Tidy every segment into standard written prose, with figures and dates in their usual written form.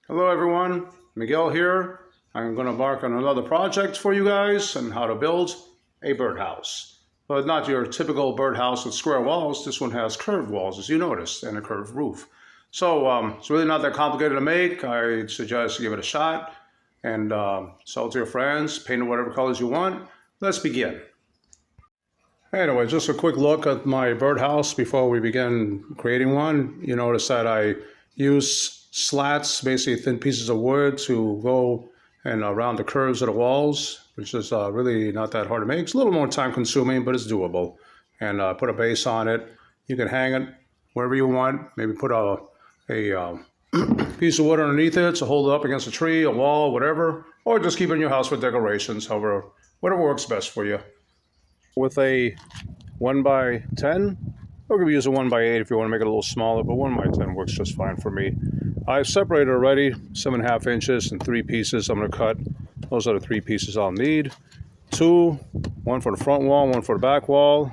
Hello everyone, Miguel here. I'm going to embark on another project for you guys on how to build a birdhouse. But not your typical birdhouse with square walls. This one has curved walls, as you noticed, and a curved roof. So it's really not that complicated to make. I suggest you give it a shot and sell it to your friends, paint it whatever colors you want. Let's begin. Anyway, just a quick look at my birdhouse before we begin creating one. You notice that I use slats, basically thin pieces of wood, to go and around the curves of the walls, which is really not that hard to make. It's a little more time consuming, but it's doable. And put a base on it. You can hang it wherever you want. Maybe put a piece of wood underneath it to hold it up against a tree, a wall, whatever. Or just keep it in your house for decorations, however, whatever works best for you. With a 1x10, or you can use a 1x8 if you want to make it a little smaller, but 1x10 works just fine for me. I've separated already 7.5 inches in 3 pieces I'm going to cut. Those are the 3 pieces I'll need. 2, one for the front wall, one for the back wall,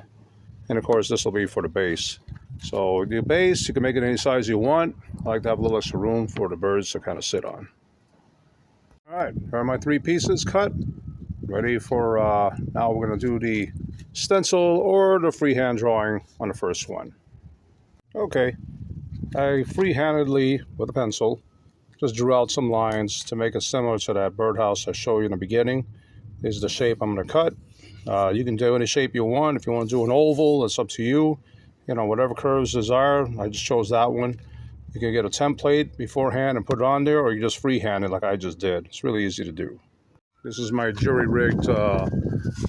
and of course this will be for the base. So the base, you can make it any size you want. I like to have a little extra room for the birds to kind of sit on. All right, here are my 3 pieces cut. Ready for, now we're going to do the stencil or the freehand drawing on the first one. Okay, I freehandedly, with a pencil, just drew out some lines to make it similar to that birdhouse I showed you in the beginning. This is the shape I'm going to cut. You can do any shape you want. If you want to do an oval, it's up to you. You know, whatever curves desire. I just chose that one. You can get a template beforehand and put it on there, or you just freehand it like I just did. It's really easy to do. This is my jury-rigged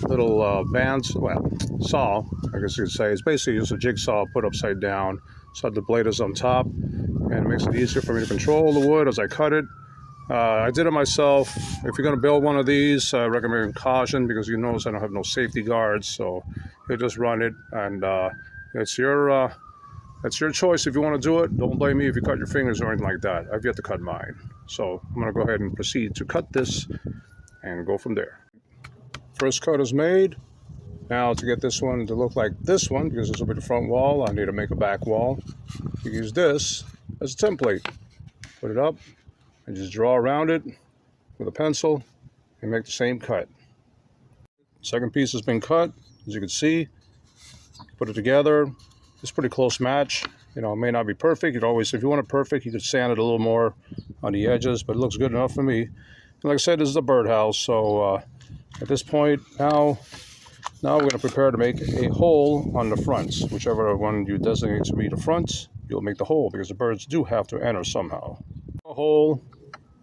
little band, well, saw, I guess you could say. It's basically just a jigsaw put upside down, so the blade is on top, and it makes it easier for me to control the wood as I cut it. I did it myself. If you're going to build one of these, I recommend caution, because you notice I don't have no safety guards, so you just run it, and it's your choice if you want to do it. Don't blame me if you cut your fingers or anything like that. I've yet to cut mine. So I'm going to go ahead and proceed to cut this and go from there. First cut is made. Now to get this one to look like this one, because this will be the front wall, I need to make a back wall. You use this as a template. Put it up and just draw around it with a pencil and make the same cut. Second piece has been cut. As you can see, put it together. It's a pretty close match. You know, it may not be perfect. You'd always, if you want it perfect, you could sand it a little more on the edges, but it looks good enough for me. Like I said, this is a birdhouse, so at this point, now we're going to prepare to make a hole on the fronts. Whichever one you designate to be the front, you'll make the hole, because the birds do have to enter somehow. A hole,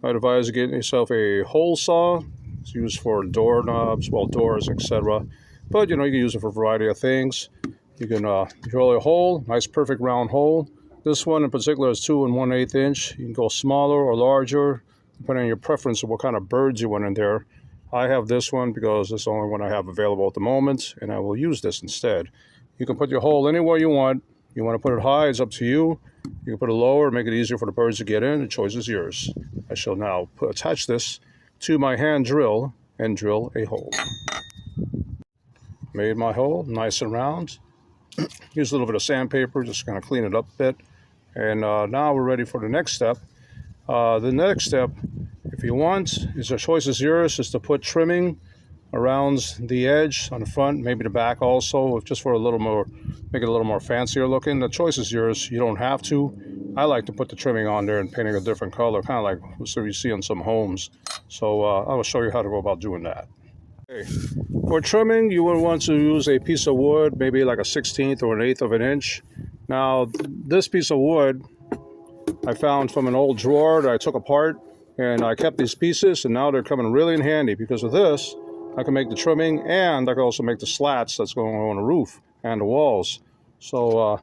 I'd advise you getting yourself a hole saw. It's used for doorknobs, well, doors, etc. But, you know, you can use it for a variety of things. You can drill a hole, nice perfect round hole. This one in particular is 2 1/8 inch. You can go smaller or larger, depending on your preference of what kind of birds you want in there. I have this one because it's the only one I have available at the moment, and I will use this instead. You can put your hole anywhere you want. You want to put it high, it's up to you. You can put it lower, make it easier for the birds to get in. The choice is yours. I shall now attach this to my hand drill and drill a hole. Made my hole nice and round. Use a little bit of sandpaper, just kind of clean it up a bit. And now we're ready for the next step. The next step, if you want, is the choice is yours, is to put trimming around the edge on the front, maybe the back also, just for a little more, make it a little more fancier looking. The choice is yours. You don't have to. I like to put the trimming on there and painting a different color, kind of like what you see on some homes. So I will show you how to go about doing that. Okay. For trimming, you would want to use a piece of wood, maybe like a 1/16 or 1/8 of an inch. Now, this piece of wood I found from an old drawer that I took apart, and I kept these pieces, and now they're coming really in handy, because of this I can make the trimming, and I can also make the slats that's going on the roof and the walls. So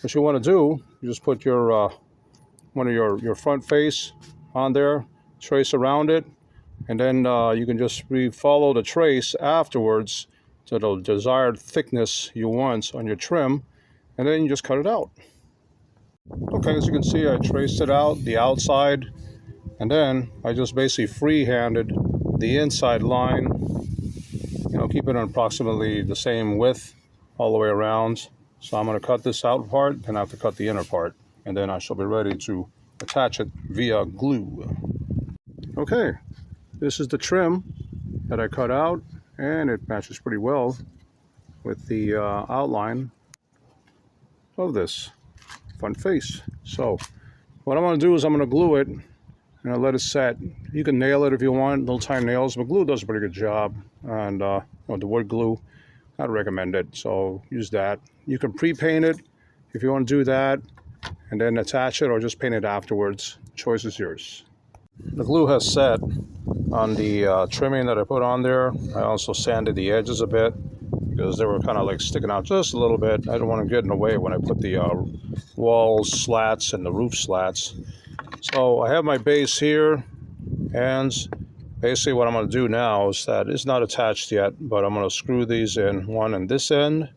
what you want to do, you just put your one of your front face on there, trace around it, and then you can just follow the trace afterwards to the desired thickness you want on your trim, and then you just cut it out. Okay, as you can see, I traced it out, the outside, and then I just basically freehanded the inside line, you know, keep it on approximately the same width all the way around. So I'm going to cut this out part, then I have to cut the inner part, and then I shall be ready to attach it via glue. Okay, this is the trim that I cut out, and it matches pretty well with the outline of this front face. So what I'm going to do is I'm going to glue it and I'll let it set. You can nail it if you want, little tiny nails, but glue does a pretty good job. And the wood glue, I'd recommend it, so use that. You can pre-paint it if you want to do that, and then attach it or just paint it afterwards. Choice is yours. The glue has set on the trimming that I put on there. I also sanded the edges a bit because they were kind of like sticking out just a little bit. I don't want to get in the way when I put the walls slats and the roof slats. So I have my base here, and basically what I'm going to do now is that it's not attached yet, but I'm going to screw these in, one in this end,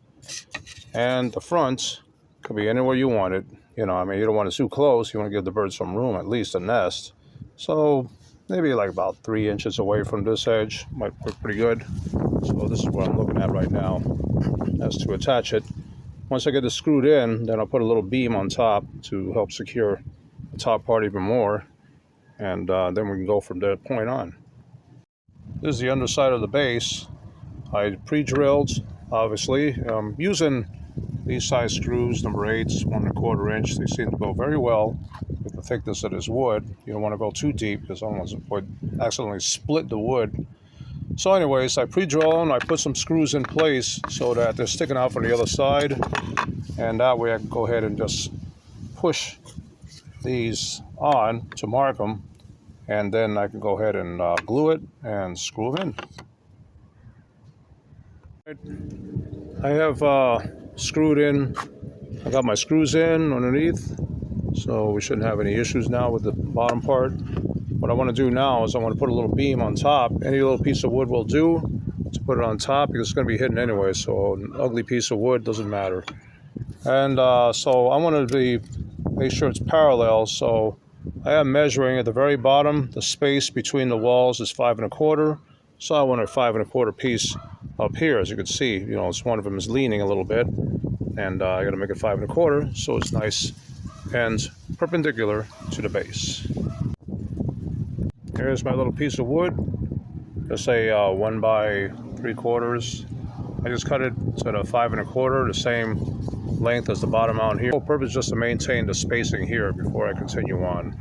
and the front could be anywhere you want it. You know, I mean, you don't want it too close. You want to give the birds some room, at least a nest. So maybe like about 3 inches away from this edge might work pretty good. So this is what I'm looking at right now as to attach it. Once I get this screwed in, then I'll put a little beam on top to help secure the top part even more, and then we can go from that point on. This is the underside of the base. I pre-drilled, obviously, using these size screws, number 8s, 1 1/4 inch. They seem to go very well with the thickness of this wood. You don't want to go too deep because otherwise it would accidentally split the wood. So anyways, I pre-drill and I put some screws in place so that they're sticking out from the other side, and that way I can go ahead and just push these on to mark them, and then I can go ahead and glue it and screw them in. I have screwed in, I got my screws in underneath, so we shouldn't have any issues now with the bottom part. What I want to do now is I want to put a little beam on top. Any little piece of wood will do to put it on top because it's going to be hidden anyway, so an ugly piece of wood doesn't matter. And so I want to make sure it's parallel, so I am measuring at the very bottom. The space between the walls is 5 1/4, so I want a 5 1/4 piece up here. As you can see, you know, it's one of them is leaning a little bit, and I got to make it 5 1/4 so it's nice and perpendicular to the base. Here's my little piece of wood, just a 1 by 3/4. I just cut it to the 5 1/4, the same length as the bottom out here. The whole purpose is just to maintain the spacing here before I continue on.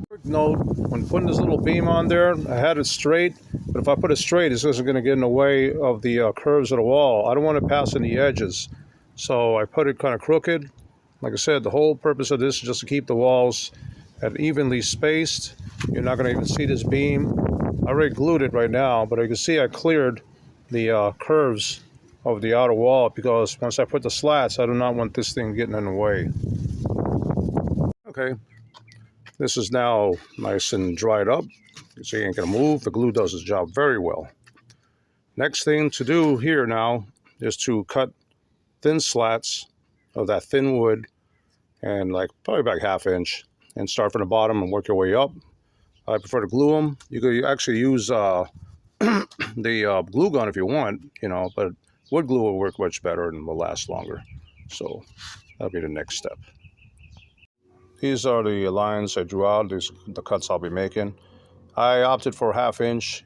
Quick note, when putting this little beam on there, I had it straight, but if I put it straight, it's just going to get in the way of the curves of the wall. I don't want to pass in the edges, so I put it kind of crooked. Like I said, the whole purpose of this is just to keep the walls at evenly spaced. You're not going to even see this beam. I already glued it right now, but you can see I cleared the curves of the outer wall because once I put the slats, I do not want this thing getting in the way. Okay, this is now nice and dried up. You see, it ain't gonna move. The glue does its job very well. Next thing to do here now is to cut thin slats of that thin wood, and like probably about 1/2 inch, and start from the bottom and work your way up. I prefer to glue them. You could actually use the glue gun if you want, you know, but wood glue will work much better and will last longer. So that'll be the next step. These are the lines I drew out. These are the cuts I'll be making. I opted for 1/2 inch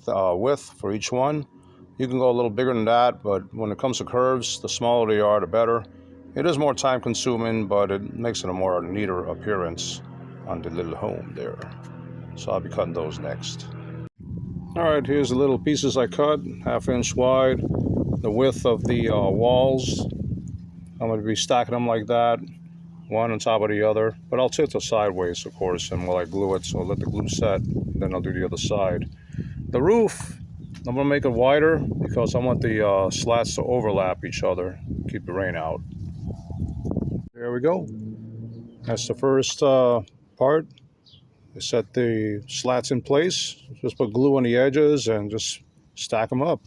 width for each one. You can go a little bigger than that, but when it comes to curves, the smaller they are, the better. It is more time consuming, but it makes it a more neater appearance on the little home there. So I'll be cutting those next. All right, here's the little pieces I cut, 1/2 inch wide, the width of the walls. I'm going to be stacking them like that, one on top of the other, but I'll tilt it sideways, of course, and while I glue it, so I'll let the glue set, then I'll do the other side. The roof, I'm going to make it wider because I want the slats to overlap each other, keep the rain out. There we go. That's the first part. I set the slats in place, just put glue on the edges and just stack them up,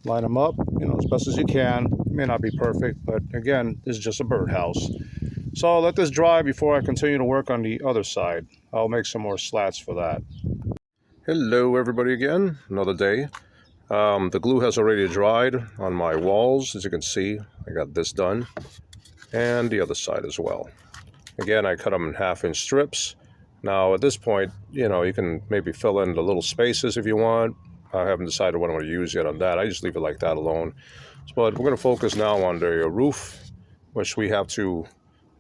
line them up, you know, as best as you can. It may not be perfect, but again, this is just a birdhouse. So I'll let this dry before I continue to work on the other side. I'll make some more slats for that. Hello everybody again, another day. The glue has already dried on my walls, as you can see. I got this done. and the other side as well. Again, I cut them in 1/2-inch strips. Now at this point, you know, you can maybe fill in the little spaces if you want. I haven't decided what I'm going to use yet on that. I just leave it like that alone. But we're going to focus now on the roof, which we have to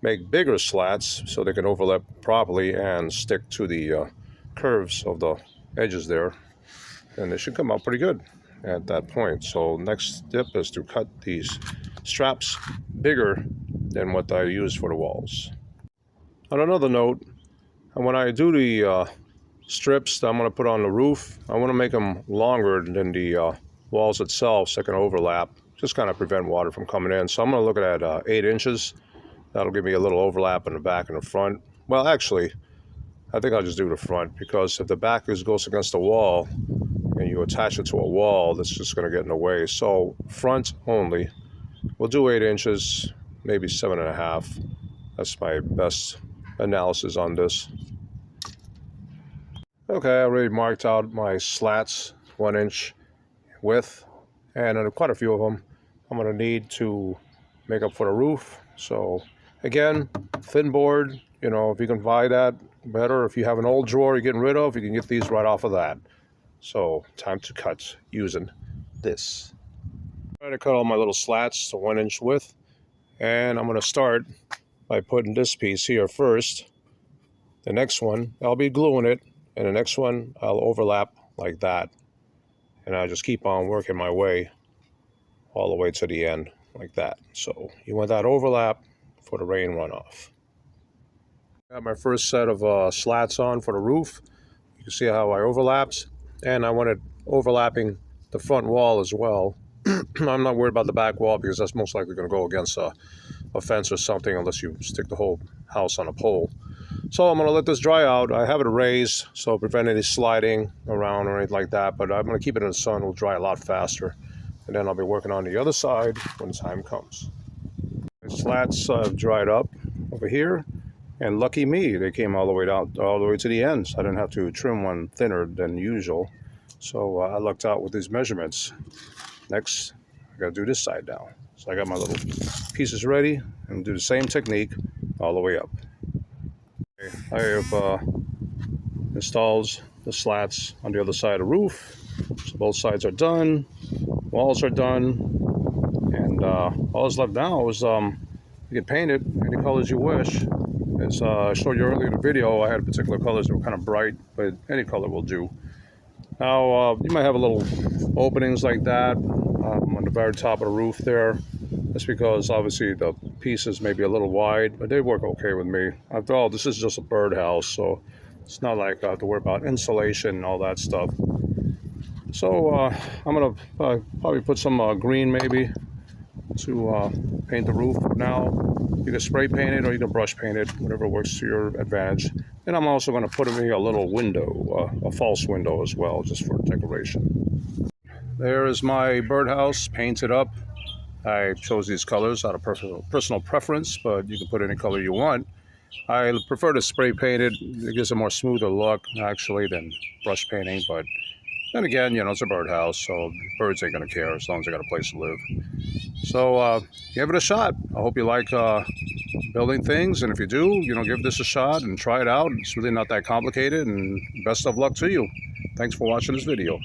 make bigger slats so they can overlap properly and stick to the curves of the edges there. And they should come out pretty good at that point. So next step is to cut these straps bigger than what I use for the walls. On another note, when I do the strips that I'm going to put on the roof, I want to make them longer than the walls itself so they can overlap, just kind of prevent water from coming in. So I'm going to look at 8 inches. That'll give me a little overlap in the back and the front. Well, actually, I think I'll just do the front, because if the back goes against the wall and you attach it to a wall, that's just going to get in the way. So front only. We'll do 8 inches, maybe 7.5. That's my best analysis on this. Okay, I already marked out my slats, 1-inch width, and quite a few of them I'm going to need to make up for the roof. So again, thin board, you know, if you can buy that, better. If you have an old drawer you're getting rid of, you can get these right off of that. So time to cut using this. I'm going to cut all my little slats to 1-inch width, and I'm going to start by putting this piece here first. The next one, I'll be gluing it, and the next one I'll overlap like that. And I'll just keep on working my way all the way to the end like that. So you want that overlap for the rain runoff. Got my first set of slats on for the roof. You can see how I overlapped, and I wanted overlapping the front wall as well. I'm not worried about the back wall because that's most likely going to go against a fence or something unless you stick the whole house on a pole. So I'm going to let this dry out. I have it raised so prevent any sliding around or anything like that, but I'm going to keep it in the sun. It'll dry a lot faster, and then I'll be working on the other side when the time comes. The slats have dried up over here, and lucky me, they came all the way down, all the way to the end. So I didn't have to trim one thinner than usual. So I lucked out with these measurements. Next, I got to do this side now. So I got my little pieces ready and do the same technique all the way up. Okay, I have installed the slats on the other side of the roof. So both sides are done, walls are done, and all that's left now is you can paint it any colors you wish. As I showed you earlier in the video, I had particular colors that were kind of bright, but any color will do. Now, you might have a little openings like that on the very top of the roof there. That's because obviously the pieces may be a little wide, but they work okay with me. After all, this is just a birdhouse, so it's not like I have to worry about insulation and all that stuff. So I'm going to probably put some green maybe to paint the roof now. You can spray paint it or you can brush paint it, whatever works to your advantage. And I'm also going to put in a little window, a false window as well, just for decoration. There is my birdhouse painted up. I chose these colors out of personal preference, but you can put any color you want. I prefer to spray paint it. It gives a more smoother look, actually, than brush painting. But then again, you know, it's a birdhouse, so birds ain't going to care as long as they got a place to live. So give it a shot. I hope you like building things, and if you do, you know, give this a shot and try it out. It's really not that complicated, and best of luck to you. Thanks for watching this video.